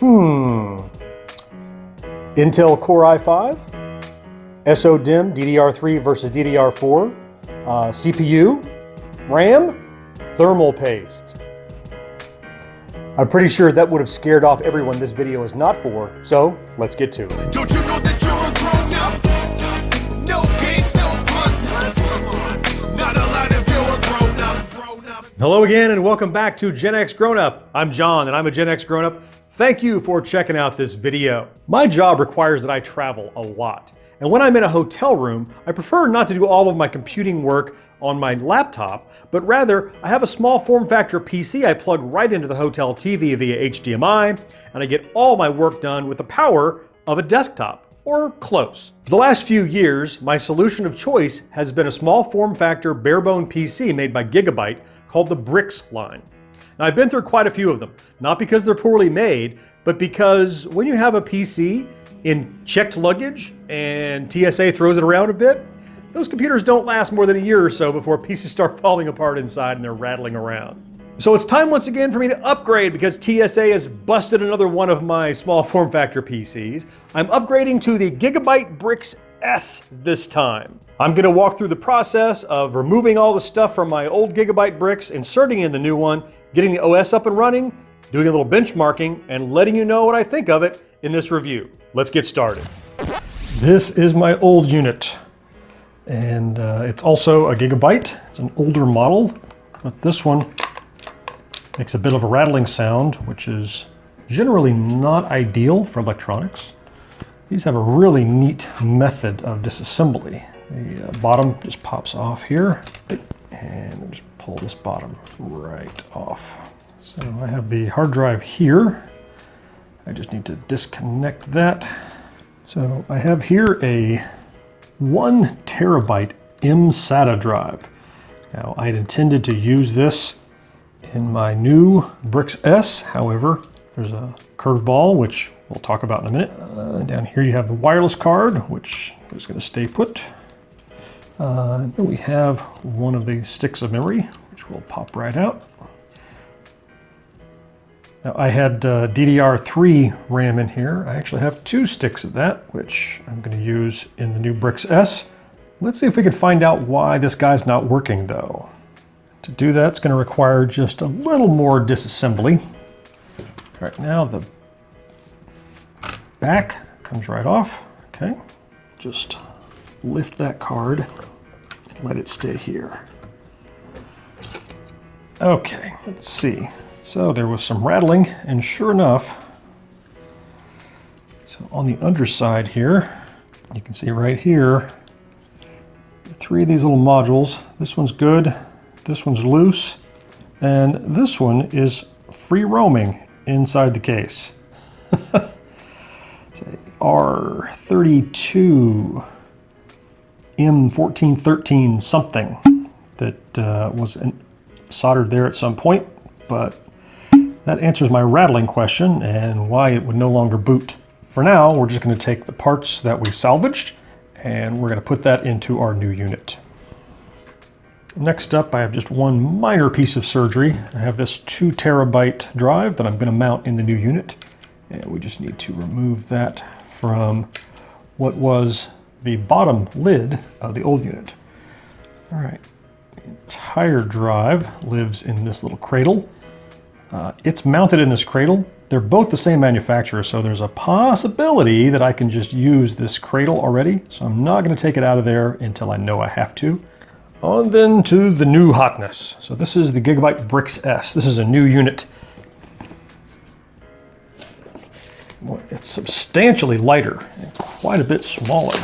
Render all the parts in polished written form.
Intel Core i5, SODIMM DDR3 versus DDR4, CPU, RAM, thermal paste. I'm pretty sure that would have scared off everyone this video is not for, so let's get to it. Don't you know that you're a grown up? No games, no puns. Not allowed if you're a grown up. Hello again and welcome back to GenXGrownUp. I'm John and I'm a GenXGrownUp. Thank you for checking out this video. My job requires that I travel a lot. And when I'm in a hotel room, I prefer not to do all of my computing work on my laptop, but rather I have a small form factor PC I plug right into the hotel TV via HDMI, and I get all my work done with the power of a desktop, or close. For the last few years, my solution of choice has been a small form factor barebone PC made by Gigabyte called the Brix line. Now I've been through quite a few of them, not because they're poorly made, but because when you have a PC in checked luggage and TSA throws it around a bit, those computers don't last more than a year or so before pieces start falling apart inside and they're rattling around. So it's time once again for me to upgrade because TSA has busted another one of my small form factor PCs. I'm upgrading to the Gigabyte Brix S this time. I'm gonna walk through the process of removing all the stuff from my old Gigabyte Brix, inserting in the new one, getting the OS up and running, doing a little benchmarking, and letting you know what I think of it in this review. Let's get started. This is my old unit. And it's also a Gigabyte. It's an older model, but this one makes a bit of a rattling sound, which is generally not ideal for electronics. These have a really neat method of disassembly. The bottom just pops off here, and we'll just pull this bottom right off. So I have the hard drive here. I just need to disconnect that. So I have here a 1 terabyte mSATA drive. Now I'd intended to use this in my new Brix S, however, there's a curveball, which we'll talk about in a minute. Down here you have the wireless card, which is going to stay put. Then we have one of the sticks of memory, which will pop right out. Now I had DDR3 RAM in here. I actually have 2 sticks of that, which I'm going to use in the new Brix S. Let's see if we can find out why this guy's not working though. To do that, it's going to require just a little more disassembly. Right now the back comes right off. Okay, just lift that card, let it stay here. Okay, let's see. So there was some rattling, and sure enough, so on the underside here, you can see right here, 3 of these little modules. This one's good, this one's loose, and this one is free roaming inside the case. It's a R32 M1413 something that was soldered there at some point, but that answers my rattling question and why it would no longer boot. For now, we're just going to take the parts that we salvaged and we're going to put that into our new unit. Next up, I have just one minor piece of surgery. I have this 2 terabyte drive that I'm going to mount in the new unit, and we just need to remove that from what was the bottom lid of the old unit. All right, the entire drive lives in this little cradle. It's mounted in this cradle. They're both the same manufacturer, so there's a possibility that I can just use this cradle already. So I'm not going to take it out of there until I know I have to. On then to the new hotness. So this is the Gigabyte Brix S. This is a new unit. Well, it's substantially lighter and quite a bit smaller.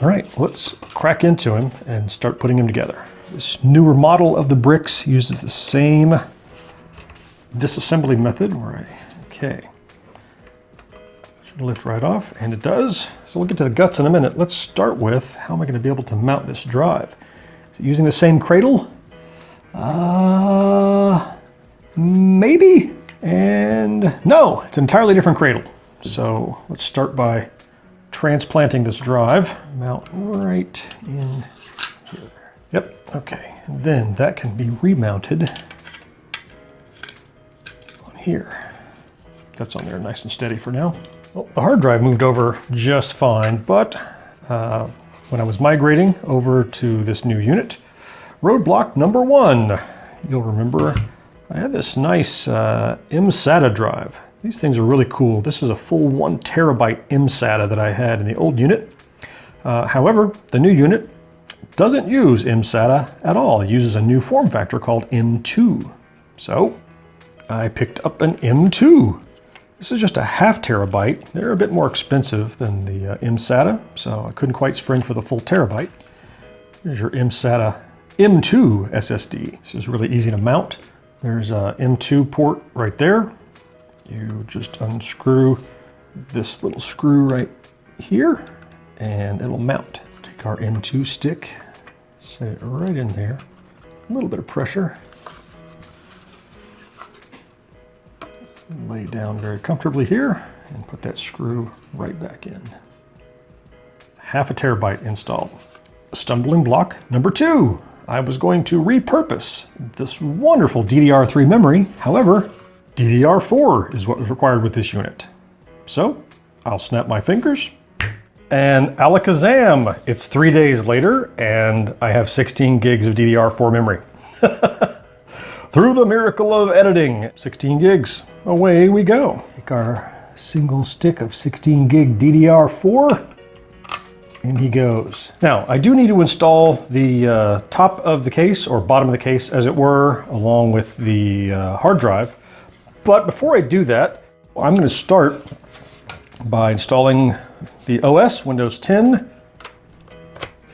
All right, let's crack into him and start putting him together. This newer model of the Brix uses the same disassembly method okay. Should lift right off, and it does. So we'll get to the guts in a minute. Let's start with how am I going to be able to mount this drive? Is it using the same cradle? Maybe. And no, it's an entirely different cradle. So let's start by transplanting this drive. Mount right in here. Yep, okay. And then that can be remounted on here. That's on there nice and steady for now. Well, the hard drive moved over just fine, but when I was migrating over to this new unit, roadblock number 1, you'll remember I had this nice mSATA drive. These things are really cool. This is a full 1 terabyte mSATA that I had in the old unit. However, the new unit doesn't use mSATA at all. It uses a new form factor called M2. So I picked up an M2. This is just a half terabyte. They're a bit more expensive than the mSATA, so I couldn't quite spring for the full terabyte. Here's your mSATA M2 SSD. This is really easy to mount. There's a M2 port right there. You just unscrew this little screw right here and it'll mount. Take our M2 stick, set it right in there. A little bit of pressure. Lay down very comfortably here and put that screw right back in. Half a terabyte installed. Stumbling block number 2. I was going to repurpose this wonderful DDR3 memory. However, DDR4 is what was required with this unit. So I'll snap my fingers and alakazam. It's 3 days later and I have 16 gigs of DDR4 memory. Through the miracle of editing, 16 gigs, away we go. Take our single stick of 16 gig DDR4, and he goes. Now, I do need to install the top of the case, or bottom of the case, as it were, along with the hard drive. But before I do that, I'm gonna start by installing the OS, Windows 10.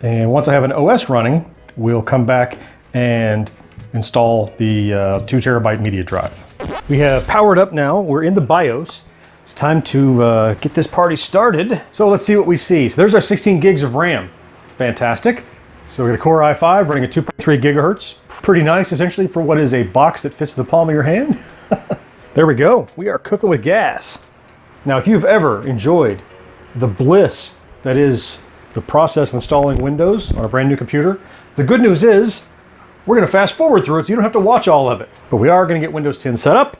And once I have an OS running, we'll come back and install the 2 terabyte media drive. We have powered up now. We're in the BIOS. It's time to get this party started. So let's see what we see. So there's our 16 gigs of RAM. Fantastic. So we got a Core i5 running at 2.3 gigahertz. Pretty nice, essentially, for what is a box that fits the palm of your hand. There we go. We are cooking with gas. Now, if you've ever enjoyed the bliss that is the process of installing Windows on a brand new computer, the good news is we're going to fast forward through it so you don't have to watch all of it. But we are going to get Windows 10 set up,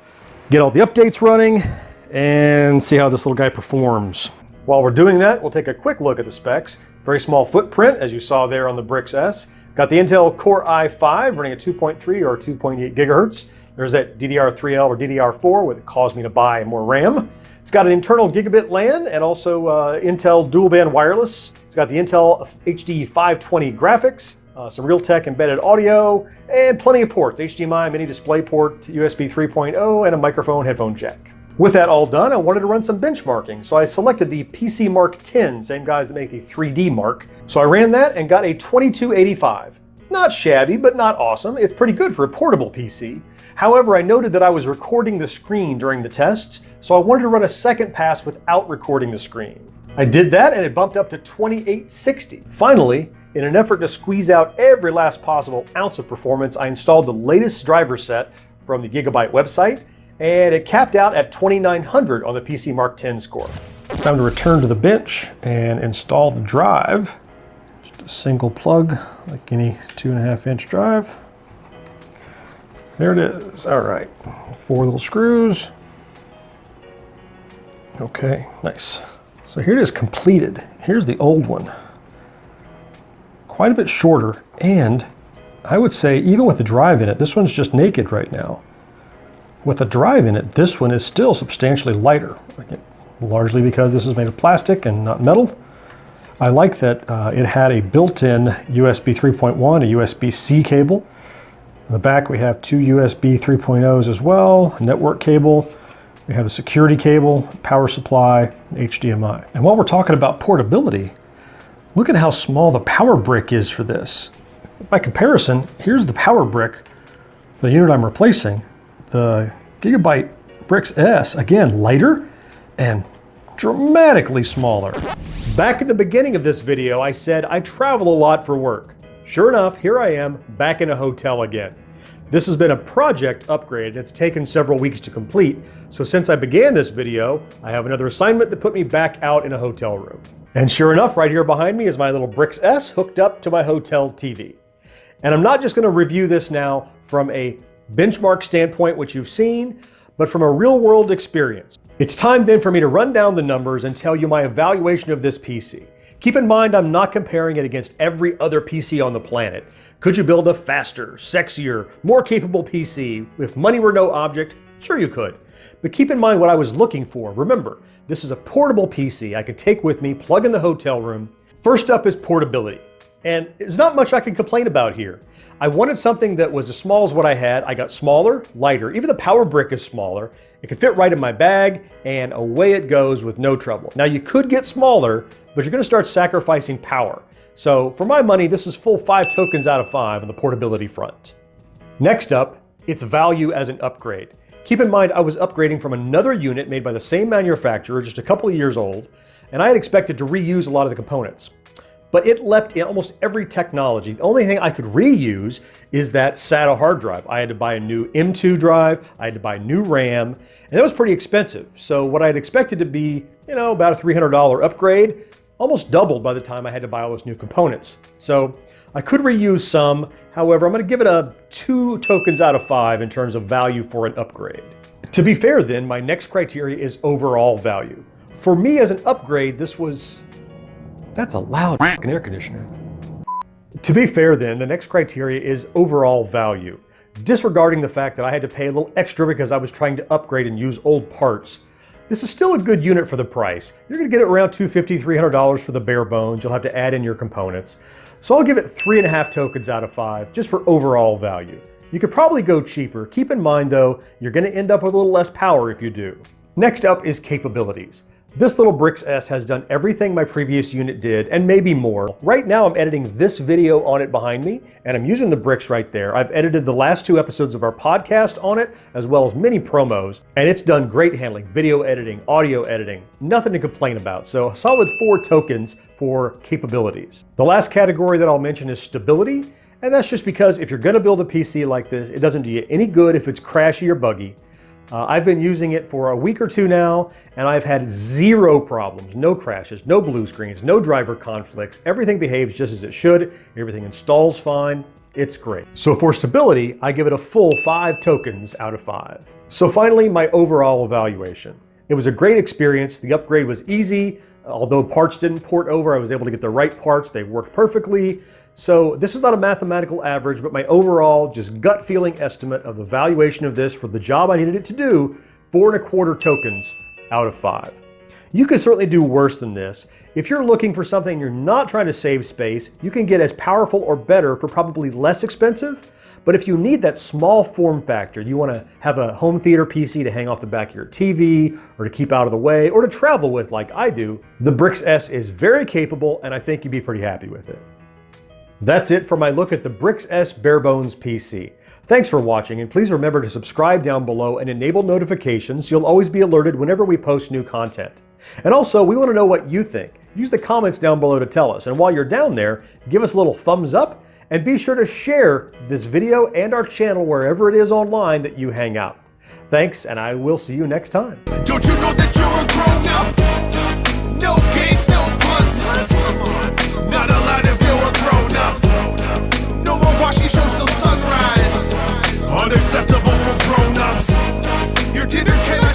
get all the updates running, and see how this little guy performs. While we're doing that, we'll take a quick look at the specs. Very small footprint, as you saw there on the Brix S. Got the Intel Core i5 running at 2.3 or 2.8 gigahertz. There's that DDR3L or DDR4, which caused me to buy more RAM. It's got an internal gigabit LAN and also Intel dual band wireless. It's got the Intel HD 520 graphics. Some Realtek embedded audio, and plenty of ports, HDMI, mini display port, USB 3.0, and a microphone headphone jack. With that all done, I wanted to run some benchmarking, so I selected the PC Mark 10, same guys that make the 3D Mark. So I ran that and got a 2285. Not shabby, but not awesome. It's pretty good for a portable PC. However, I noted that I was recording the screen during the tests, so I wanted to run a second pass without recording the screen. I did that and it bumped up to 2860. Finally, in an effort to squeeze out every last possible ounce of performance, I installed the latest driver set from the Gigabyte website, and it capped out at 2900 on the PC Mark 10 score. Time to return to the bench and install the drive. Just a single plug, like any 2.5-inch drive. There it is. All right, 4 little screws. Okay, nice. So here it is completed. Here's the old one. Quite a bit shorter, and I would say even with the drive in it, this one's just naked right now. With the drive in it, this one is still substantially lighter, largely because this is made of plastic and not metal. I like that it had a built-in USB 3.1, a USB-C cable. In the back we have 2 USB 3.0s as well, a network cable. We have a security cable, power supply, and HDMI. And while we're talking about portability, look at how small the power brick is for this. By comparison, here's the power brick, the unit I'm replacing, the Gigabyte Brix S, again, lighter and dramatically smaller. Back at the beginning of this video, I said I travel a lot for work. Sure enough, here I am back in a hotel again. This has been a project upgrade. It's taken several weeks to complete. So since I began this video, I have another assignment that put me back out in a hotel room. And sure enough, right here behind me is my little Brix S hooked up to my hotel TV. And I'm not just going to review this now from a benchmark standpoint, which you've seen, but from a real-world experience. It's time then for me to run down the numbers and tell you my evaluation of this PC. Keep in mind, I'm not comparing it against every other PC on the planet. Could you build a faster, sexier, more capable PC if money were no object? Sure you could. But keep in mind what I was looking for. Remember, this is a portable PC I could take with me, plug in the hotel room. First up is portability. And there's not much I can complain about here. I wanted something that was as small as what I had. I got smaller, lighter. Even the power brick is smaller. It can fit right in my bag, and away it goes with no trouble. Now you could get smaller, but you're gonna start sacrificing power. So for my money, this is full 5 tokens out of 5 on the portability front. Next up, it's value as an upgrade. Keep in mind, I was upgrading from another unit made by the same manufacturer, just a couple of years old, and I had expected to reuse a lot of the components. But it leapt in almost every technology. The only thing I could reuse is that SATA hard drive. I had to buy a new M2 drive, I had to buy new RAM, and that was pretty expensive. So what I had expected to be, about a $300 upgrade, almost doubled by the time I had to buy all those new components. So I could reuse some. However, I'm going to give it a 2 tokens out of 5 in terms of value for an upgrade. To be fair then, my next criteria is overall value. For me as an upgrade, that's a loud fucking air conditioner. To be fair then, the next criteria is overall value. Disregarding the fact that I had to pay a little extra because I was trying to upgrade and use old parts, this is still a good unit for the price. You're going to get it around $250, $300 for the bare bones. You'll have to add in your components. So I'll give it 3.5 tokens out of 5 just for overall value. You could probably go cheaper. Keep in mind though, you're going to end up with a little less power if you do. Next up is capabilities. This little Brix S has done everything my previous unit did, and maybe more. Right now I'm editing this video on it behind me, and I'm using the Brix right there. I've edited the last 2 episodes of our podcast on it, as well as many promos, and it's done great handling, video editing, audio editing, nothing to complain about. So a solid 4 tokens for capabilities. The last category that I'll mention is stability, and that's just because if you're gonna build a PC like this, it doesn't do you any good if it's crashy or buggy. I've been using it for a week or 2 now, and I've had 0 problems, no crashes, no blue screens, no driver conflicts. Everything behaves just as it should. Everything installs fine. It's great. So for stability, I give it a full 5 tokens out of 5. So finally, my overall evaluation. It was a great experience. The upgrade was easy. Although parts didn't port over, I was able to get the right parts. They worked perfectly. So this is not a mathematical average, but my overall just gut feeling estimate of the valuation of this for the job I needed it to do, 4.25 tokens out of 5. You could certainly do worse than this. If you're looking for something you're not trying to save space, you can get as powerful or better for probably less expensive. But if you need that small form factor, you want to have a home theater PC to hang off the back of your TV, or to keep out of the way, or to travel with like I do, the Brix S is very capable, and I think you'd be pretty happy with it. That's it for my look at the Brix S Barebones PC. Thanks for watching, and please remember to subscribe down below and enable notifications so you'll always be alerted whenever we post new content. And also, we want to know what you think. Use the comments down below to tell us, and while you're down there, give us a little thumbs up, and be sure to share this video and our channel wherever it is online that you hang out. Thanks, and I will see you next time. Don't you know that you're a grown up? No games, no puns. Not allowed if you're a grown up. No more watching shows till sunrise. Unacceptable for grown ups. Your dinner cannot